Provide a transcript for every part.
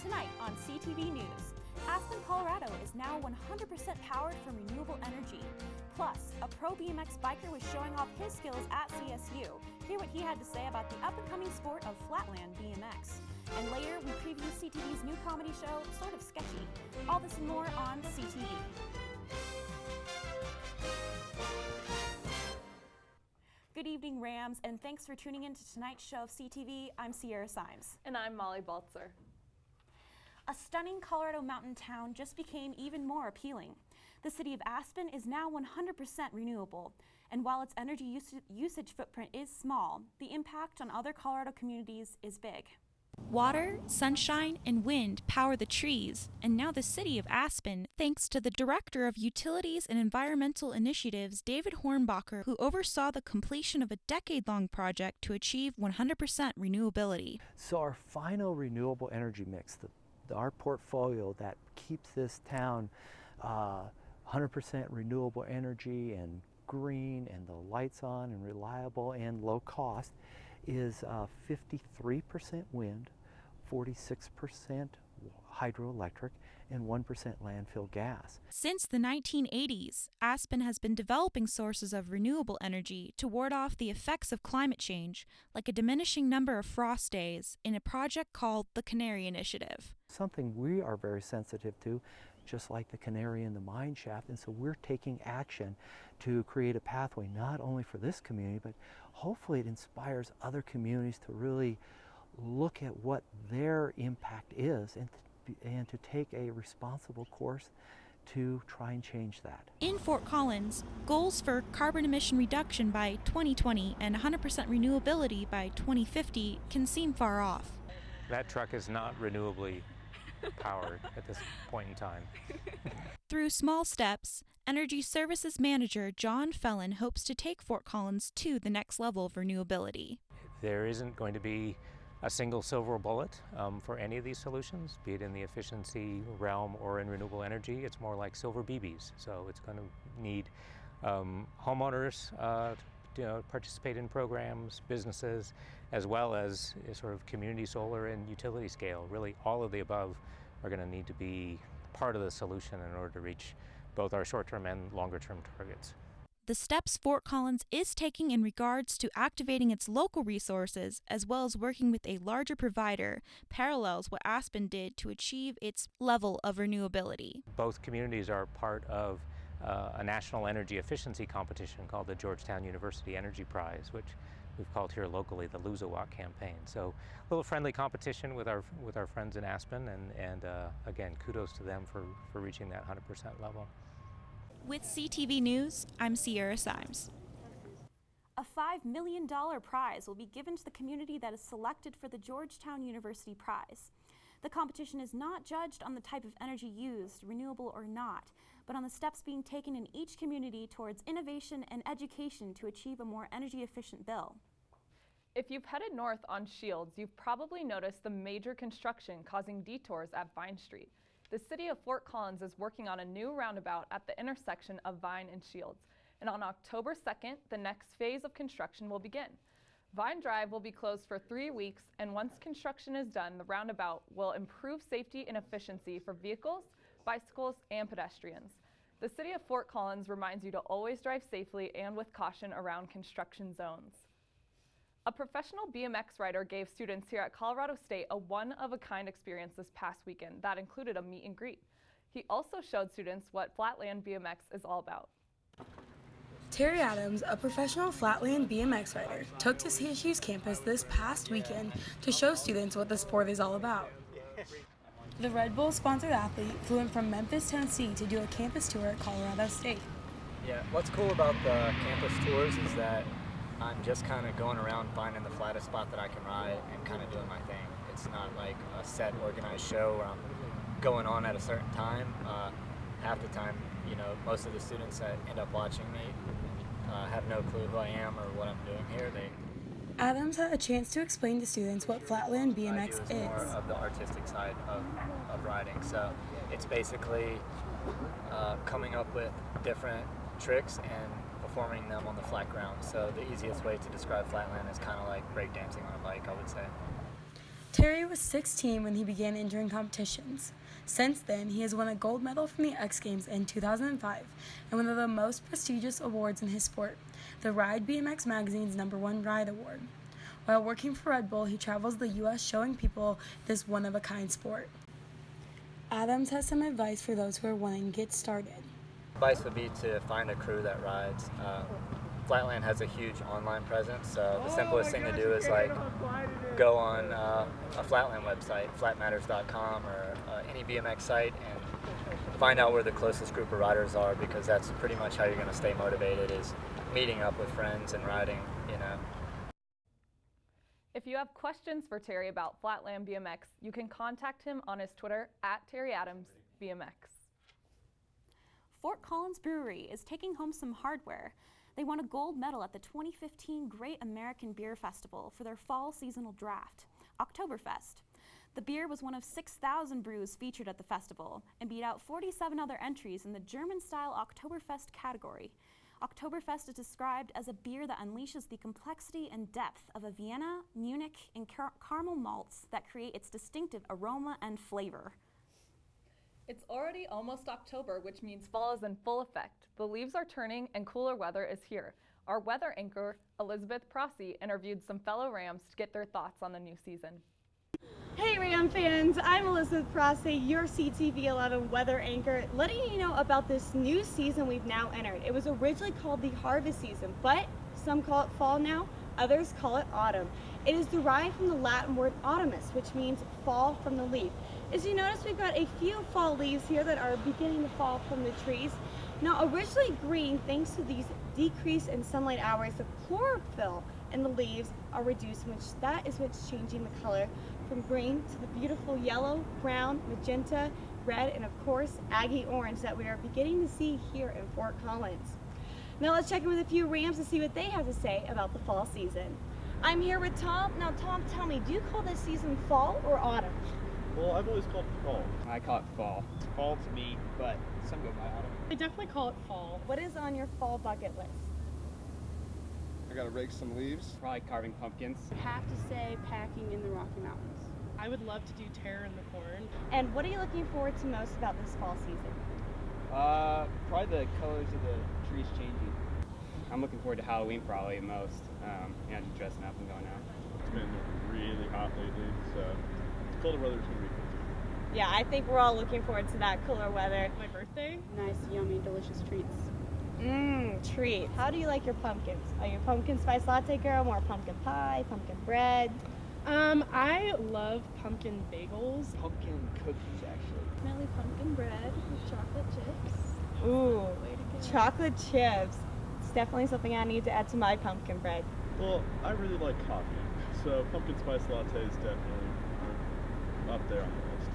Tonight on CTV News, Aspen, Colorado is now 100% powered from renewable energy. Plus, a pro BMX biker was showing off his skills at CSU. Hear what he had to say about the up-and-coming sport of flatland BMX. And later, we preview CTV's new comedy show, Sort of Sketchy. All this and more on CTV. Good evening, Rams, and thanks for tuning in to tonight's show of CTV. I'm Sierra Cymes. And I'm Molly Baltzer. A stunning Colorado mountain town just became even more appealing. The city of Aspen is now 100% renewable, and while its energy usage footprint is small, the impact on other Colorado communities is big. Water, sunshine, and wind power the trees, and now the city of Aspen, thanks to the Director of Utilities and Environmental Initiatives, David Hornbacher, who oversaw the completion of a decade-long project to achieve 100% renewability. So our final renewable energy mix, our portfolio that keeps this town 100% renewable energy and green and the lights on and reliable and low cost, is 53% wind, 46% hydroelectric, and 1% landfill gas. Since the 1980s, Aspen has been developing sources of renewable energy to ward off the effects of climate change, like a diminishing number of frost days, in a project called the Canary Initiative. Something we are very sensitive to, just like the canary in the mine shaft, and so we're taking action to create a pathway not only for this community, but hopefully it inspires other communities to really look at what their impact is and to take a responsible course to try and change that. In Fort Collins, goals for carbon emission reduction by 2020 and 100% renewability by 2050 can seem far off. That truck is not renewably powered at this point in time. Through small steps, Energy Services Manager John Fellon hopes to take Fort Collins to the next level of renewability. There isn't going to be a single silver bullet for any of these solutions, be it in the efficiency realm or in renewable energy. It's more like silver BBs. So it's going to need homeowners to participate in programs, businesses, as well as sort of community solar and utility scale. Really, all of the above are going to need to be part of the solution in order to reach both our short-term and longer-term targets. The steps Fort Collins is taking in regards to activating its local resources, as well as working with a larger provider, parallels what Aspen did to achieve its level of renewability. Both communities are part of a national energy efficiency competition called the Georgetown University Energy Prize, which we've called here locally the Lose-A-Walk campaign. So a little friendly competition with our friends in Aspen, and again, kudos to them for reaching that 100% level. With CTV News, I'm Sierra Cymes. A $5 million prize will be given to the community that is selected for the Georgetown University Prize. The competition is not judged on the type of energy used, renewable or not, but on the steps being taken in each community towards innovation and education to achieve a more energy efficient bill. If you've headed north on Shields, you've probably noticed the major construction causing detours at Vine Street. The city of Fort Collins is working on a new roundabout at the intersection of Vine and Shields, and on October 2nd, the next phase of construction will begin. Vine Drive will be closed for 3 weeks, and once construction is done, the roundabout will improve safety and efficiency for vehicles, bicycles, and pedestrians. The city of Fort Collins reminds you to always drive safely and with caution around construction zones. A professional BMX rider gave students here at Colorado State a one-of-a-kind experience this past weekend that included a meet and greet. He also showed students what flatland BMX is all about. Terry Adams, a professional flatland BMX rider, took to CSU's campus this past weekend to show students what the sport is all about. The Red Bull-sponsored athlete flew in from Memphis, Tennessee to do a campus tour at Colorado State. Yeah, what's cool about the campus tours is that I'm just kind of going around finding the flattest spot that I can ride and kind of doing my thing. It's not like a set organized show where I'm going on at a certain time. Half the time, most of the students that end up watching me have no clue who I am or what I'm doing here. Adams had a chance to explain to students what flatland BMX is. More of the artistic side of riding. So it's basically coming up with different tricks and performing them on the flat ground. So the easiest way to describe flatland is kind of like breakdancing on a bike, I would say. Terry was 16 when he began entering competitions. Since then, he has won a gold medal from the X Games in 2005 and one of the most prestigious awards in his sport, the Ride BMX Magazine's #1 Ride Award. While working for Red Bull, he travels the U.S. showing people this one-of-a-kind sport. Adams has some advice for those who are wanting to get started. Advice would be to find a crew that rides. Flatland has a huge online presence, so the simplest thing to do is like go on a Flatland website, flatmatters.com, or any BMX site, and find out where the closest group of riders are, because that's pretty much how you're going to stay motivated, is meeting up with friends and riding, you know. If you have questions for Terry about Flatland BMX, you can contact him on his Twitter @TerryAdamsBMX. Fort Collins Brewery is taking home some hardware. They won a gold medal at the 2015 Great American Beer Festival for their fall seasonal draft, Oktoberfest. The beer was one of 6,000 brews featured at the festival and beat out 47 other entries in the German-style Oktoberfest category. Oktoberfest is described as a beer that unleashes the complexity and depth of a Vienna, Munich, and caramel malts that create its distinctive aroma and flavor. It's already almost October, which means fall is in full effect. The leaves are turning and cooler weather is here. Our weather anchor, Elizabeth Prasse, interviewed some fellow Rams to get their thoughts on the new season. Hey Ram fans, I'm Elizabeth Prasse, your CTV 11 weather anchor, letting you know about this new season we've now entered. It was originally called the harvest season, but some call it fall now, others call it autumn. It is derived from the Latin word autumnus, which means fall from the leaf. As you notice, we've got a few fall leaves here that are beginning to fall from the trees. Now, originally green, thanks to these decrease in sunlight hours, the chlorophyll in the leaves are reduced, that is what's changing the color from green to the beautiful yellow, brown, magenta, red, and of course, Aggie orange that we are beginning to see here in Fort Collins. Now let's check in with a few Rams to see what they have to say about the fall season. I'm here with Tom. Now Tom, tell me, do you call this season fall or autumn? Well, I've always called it fall. I call it fall. It's fall to me, but some go by autumn. I definitely call it fall. What is on your fall bucket list? I gotta rake some leaves. Probably carving pumpkins. I have to say packing in the Rocky Mountains. I would love to do terror in the corn. And what are you looking forward to most about this fall season? Probably the colors of the trees changing. I'm looking forward to Halloween probably most. Just dressing up and going out. It's been really hot lately, so colder weather's gonna be good. Yeah, I think we're all looking forward to that cooler weather. My birthday? Nice, yummy, delicious treats. Treats. How do you like your pumpkins? Are you a pumpkin spice latte girl, more pumpkin pie, pumpkin bread? I love pumpkin bagels. Pumpkin cookies, actually. Smelly pumpkin bread with chocolate chips. Ooh, Way to go. chocolate chips. It's definitely something I need to add to my pumpkin bread. Well, I really like coffee, so pumpkin spice latte is definitely up there on the list.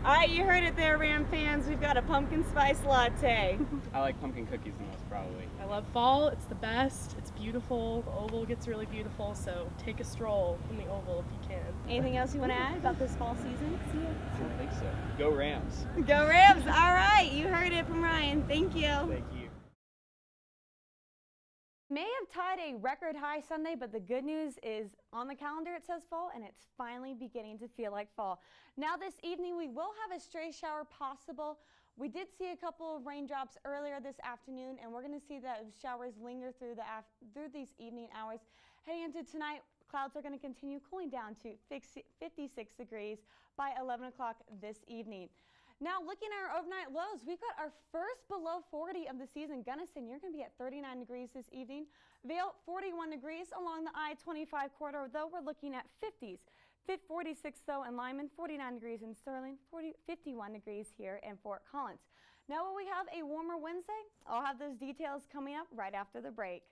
All right, you heard it there, Ram fans. We've got a pumpkin spice latte. I like pumpkin cookies the most, probably. I love fall. It's the best. It's beautiful. The oval gets really beautiful, so take a stroll in the oval if you can. Anything else you want to add about this fall season? I don't think so. Go Rams. Go Rams! All right, you heard it from Ryan. Thank you. Thank you. May have tied a record high Sunday, but the good news is on the calendar it says fall, and it's finally beginning to feel like fall. Now this evening we will have a stray shower possible. We did see a couple of raindrops earlier this afternoon, and we're going to see those showers linger through these evening hours. Heading into tonight, clouds are going to continue cooling down to 56 degrees by 11 o'clock this evening. Now looking at our overnight lows, we've got our first below 40 of the season. Gunnison, you're going to be at 39 degrees this evening. Vail, 41 degrees along the I-25 corridor, though we're looking at 50s. 46 though in Lyman, 49 degrees in Sterling, 51 degrees here in Fort Collins. Now will we have a warmer Wednesday? I'll have those details coming up right after the break.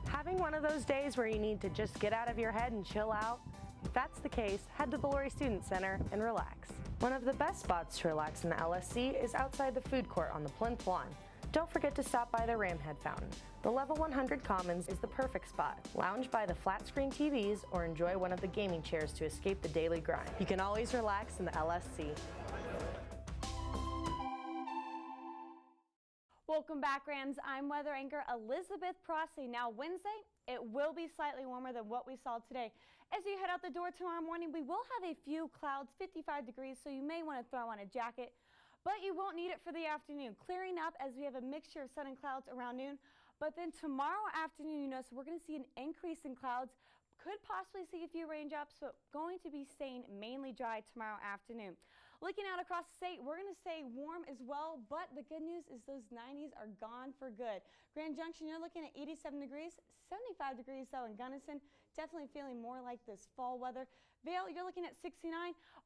Having one of those days where you need to just get out of your head and chill out? If that's the case, head to the Laurie Student Center and relax. One of the best spots to relax in the LSC is outside the food court on the plinth lawn. Don't forget to stop by the Ramhead Fountain. The Level 100 Commons is the perfect spot. Lounge by the flat screen TVs or enjoy one of the gaming chairs to escape the daily grind. You can always relax in the LSC. Well, Welcome back, Rams. I'm weather anchor Elizabeth Prasse. Now, Wednesday, it will be slightly warmer than what we saw today. As you head out the door tomorrow morning, we will have a few clouds, 55 degrees, so you may want to throw on a jacket, but you won't need it for the afternoon. Clearing up as we have a mixture of sun and clouds around noon. But then tomorrow afternoon, you know, so we're going to see an increase in clouds. Could possibly see a few raindrops, but going to be staying mainly dry tomorrow afternoon. Looking out across the state, we're going to stay warm as well, but the good news is those 90s are gone for good. Grand Junction, you're looking at 87 degrees, 75 degrees though in Gunnison. Definitely feeling more like this fall weather. Vale, you're looking at 69.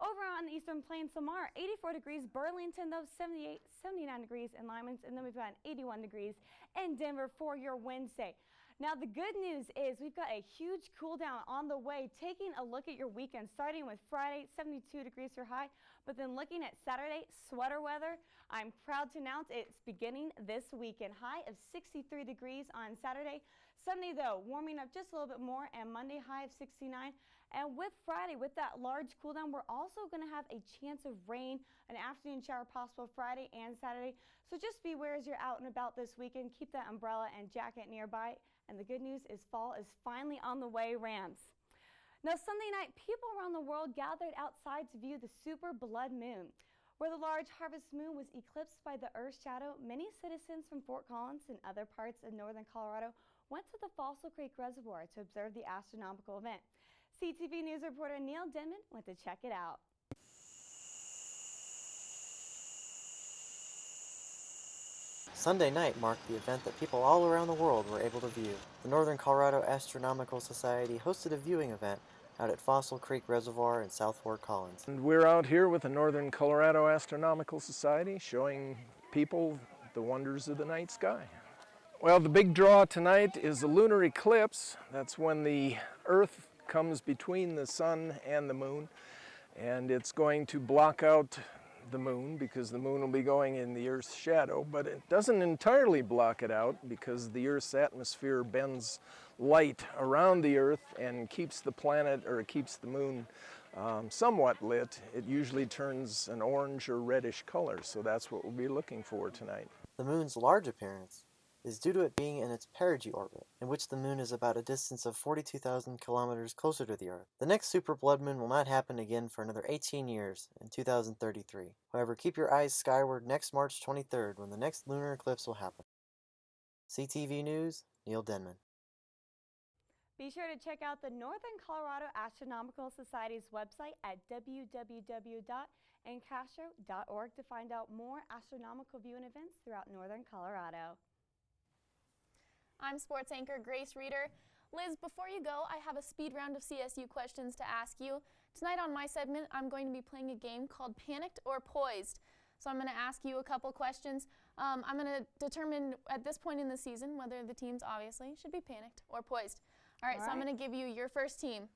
Over on the Eastern Plains, Lamar, 84 degrees. Burlington, though, 78, 79 degrees in Lyman, and then we've got 81 degrees in Denver for your Wednesday. Now, the good news is we've got a huge cool down on the way. Taking a look at your weekend, starting with Friday, 72 degrees your high, but then looking at Saturday, sweater weather. I'm proud to announce it's beginning this weekend. High of 63 degrees on Saturday. Sunday, though, warming up just a little bit more, and Monday, high of 69. And with Friday, with that large cool down, we're also going to have a chance of rain, an afternoon shower possible Friday and Saturday. So just beware as you're out and about this weekend. Keep that umbrella and jacket nearby. And the good news is fall is finally on the way, Rams. Now, Sunday night, people around the world gathered outside to view the super blood moon. Where the large harvest moon was eclipsed by the Earth's shadow, many citizens from Fort Collins and other parts of northern Colorado went to the Fossil Creek Reservoir to observe the astronomical event. CTV News reporter Neil Denman went to check it out. Sunday night marked the event that people all around the world were able to view. The Northern Colorado Astronomical Society hosted a viewing event out at Fossil Creek Reservoir in South Fort Collins. And we're out here with the Northern Colorado Astronomical Society showing people the wonders of the night sky. Well, the big draw tonight is a lunar eclipse. That's when the Earth comes between the sun and the moon, and it's going to block out the moon because the moon will be going in the Earth's shadow, but it doesn't entirely block it out because the Earth's atmosphere bends light around the Earth and keeps the planet, or keeps the moon somewhat lit. It usually turns an orange or reddish color, so that's what we'll be looking for tonight. The moon's large appearance is due to it being in its perigee orbit, in which the moon is about a distance of 42,000 kilometers closer to the Earth. The next super blood moon will not happen again for another 18 years, in 2033. However, keep your eyes skyward next March 23rd when the next lunar eclipse will happen. CTV News, Neil Denman. Be sure to check out the Northern Colorado Astronomical Society's website at www.encastro.org to find out more astronomical viewing events throughout Northern Colorado. I'm sports anchor Grace Reeder. Liz, before you go, I have a speed round of CSU questions to ask you. Tonight on my segment, I'm going to be playing a game called Panicked or Poised. So I'm going to ask you a couple questions. I'm going to determine at this point in the season whether the teams obviously should be panicked or poised. All right, so I'm going to give you your first team.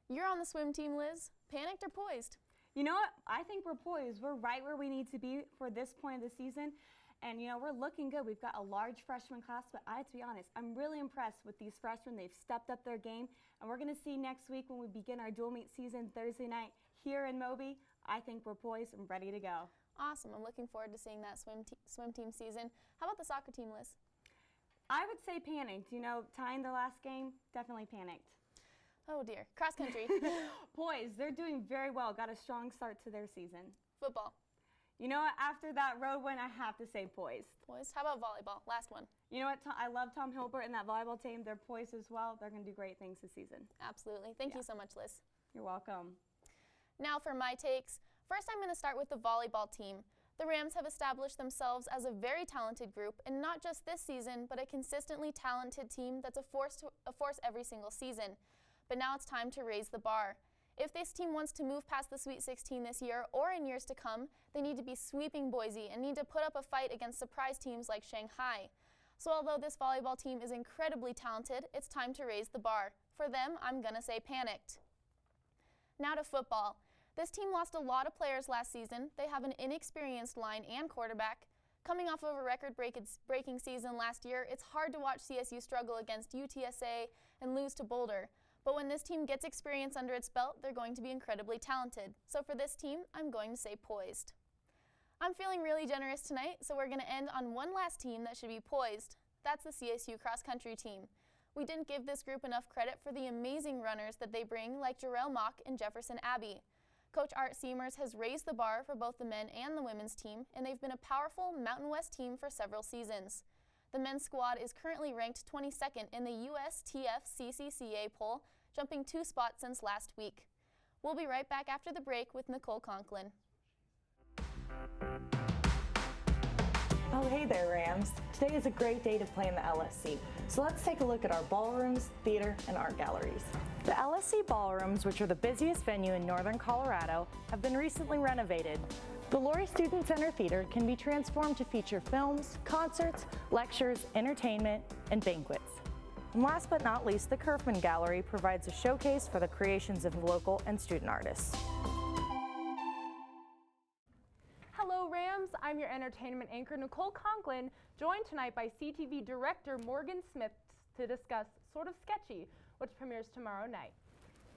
You're on the swim team, Liz. Panicked or poised? You know what? I think we're poised. We're right where we need to be for this point of the season. And, you know, we're looking good. We've got a large freshman class, but I have to be honest, I'm really impressed with these freshmen. They've stepped up their game, and we're going to see next week when we begin our dual meet season Thursday night here in Moby. I think we're poised and ready to go. Awesome. I'm looking forward to seeing that swim team season. How about the soccer team, Liz? I would say panicked. You know, tying the last game, definitely panicked. Oh, dear. Cross country. Poised. They're doing very well. Got a strong start to their season. Football. You know what? After that road win, I have to say poised. Poised. How about volleyball? Last one. You know what? I love Tom Hilbert and that volleyball team. They're poised as well. They're going to do great things this season. Absolutely. Thank you so much, Liz. You're welcome. Now for my takes. First, I'm going to start with the volleyball team. The Rams have established themselves as a very talented group, and not just this season, but a consistently talented team that's a force every single season. But now it's time to raise the bar. If this team wants to move past the Sweet 16 this year or in years to come, they need to be sweeping Boise and need to put up a fight against surprise teams like Shanghai. So although this volleyball team is incredibly talented, it's time to raise the bar. For them, I'm gonna say panicked. Now to football. This team lost a lot of players last season. They have an inexperienced line and quarterback. Coming off of a record-breaking season last year, it's hard to watch CSU struggle against UTSA and lose to Boulder. But when this team gets experience under its belt, they're going to be incredibly talented. So for this team, I'm going to say poised. I'm feeling really generous tonight, so we're going to end on one last team that should be poised. That's the CSU cross country team. We didn't give this group enough credit for the amazing runners that they bring, like Jarrell Mock and Jefferson Abbey. Coach Art Seamers has raised the bar for both the men and the women's team, and they've been a powerful Mountain West team for several seasons. The men's squad is currently ranked 22nd in the USTF CCCA poll, jumping 2 spots since last week. We'll be right back after the break with Nicole Conklin. Oh, hey there, Rams. Today is a great day to play in the LSC. So let's take a look at our ballrooms, theater, and art galleries. The LSC ballrooms, which are the busiest venue in northern Colorado, have been recently renovated. The Laurie Student Center Theater can be transformed to feature films, concerts, lectures, entertainment, and banquets. And last but not least, the Kerfman Gallery provides a showcase for the creations of local and student artists. Hello Rams, I'm your entertainment anchor Nicole Conklin, joined tonight by CTV director Morgan Smith to discuss Sort of Sketchy, which premieres tomorrow night.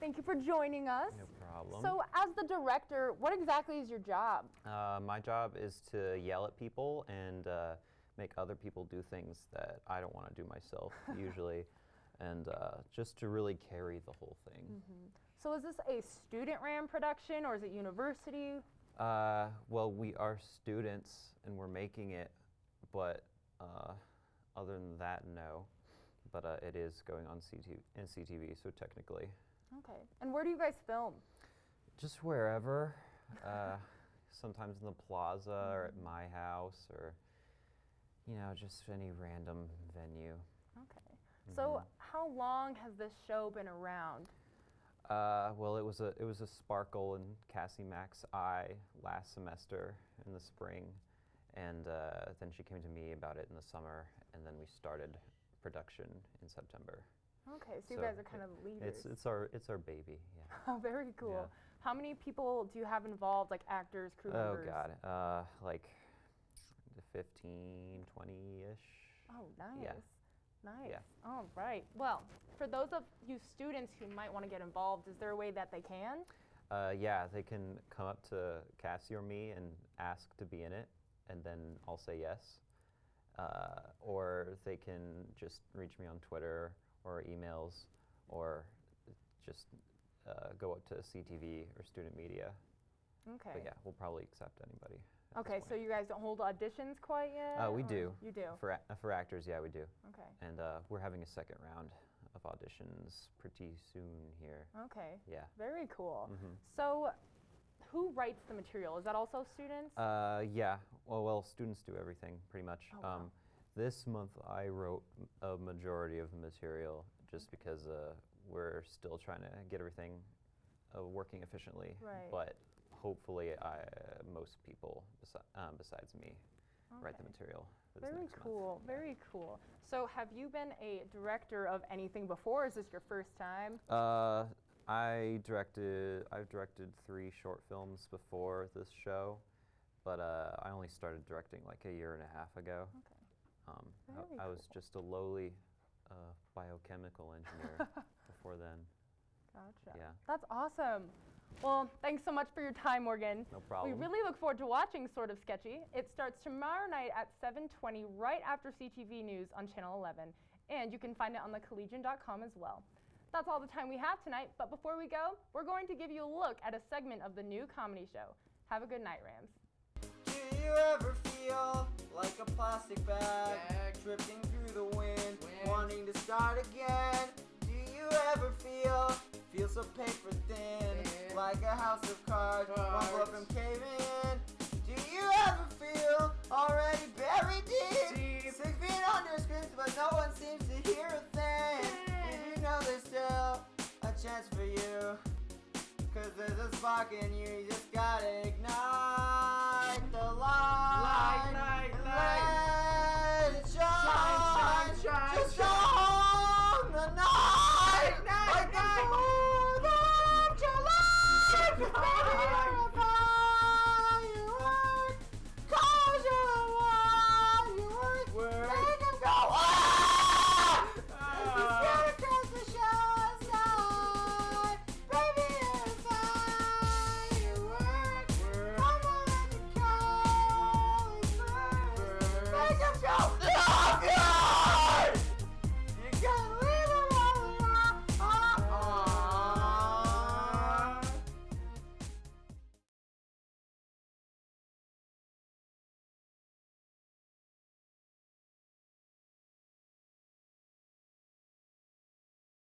Thank you for joining us. No problem. So as the director, what exactly is your job? My job is to yell at people and make other people do things that I don't want to do myself usually, and just to really carry the whole thing. So is this a student ran production or is it university? Well, we are students and we're making it, but other than that, no. But it is going on CTV, so technically. Okay. And where do you guys film? Just wherever. Sometimes in the plaza or at my house or, you know, just any random venue. Okay. So how long has this show been around? Well, it was a sparkle in Cassie Mack's eye last semester in the spring, and then she came to me about it in the summer, and then we started production in September. Okay, so you guys are kind of leaders. It's our baby. Yeah. Oh, very cool. Yeah. How many people do you have involved, like actors, crew members? Oh God, like 15, 20-ish. Oh, nice. Yeah. Nice. Yeah. All right. Well, for those of you students who might want to get involved, is there a way that they can? Yeah, they can come up to Cassie or me and ask to be in it, and then I'll say yes. Or they can just reach me on Twitter or emails, or just go up to CTV or student media. Okay. But yeah, we'll probably accept anybody. Okay, so you guys don't hold auditions quite yet? We do. You do? For actors, yeah, we do. Okay. And we're having a second round of auditions pretty soon here. Okay. Yeah. Very cool. So who writes the material? Is that also students? Yeah. Well, students do everything pretty much. Oh, wow. This month I wrote a majority of the material just because we're still trying to get everything working efficiently. Right. But hopefully most people besides me write the material for this next month. Very cool. So have you been a director of anything before? Is this your first time? I've directed 3 short films before this show, but I only started directing like a year and a half ago. Okay. I was just a lowly biochemical engineer before then. Gotcha. Yeah. That's awesome. Well, thanks so much for your time, Morgan. No problem. We really look forward to watching Sort of Sketchy. It starts tomorrow night at 7:20, right after CTV News on Channel 11. And you can find it on thecollegian.com as well. That's all the time we have tonight, but before we go, we're going to give you a look at a segment of the new comedy show. Have a good night, Rams. Do you ever feel like a plastic bag drifting through the wind, wanting to start again? Do you ever feel so paper thin, like a house of cards, one blow from caving in? Do you ever feel already buried deep, 6 feet under screens, but no one seems to hear a thing? Did you know there's still a chance for you? 'Cause there's a spark in you, you just gotta ignite the light. Light.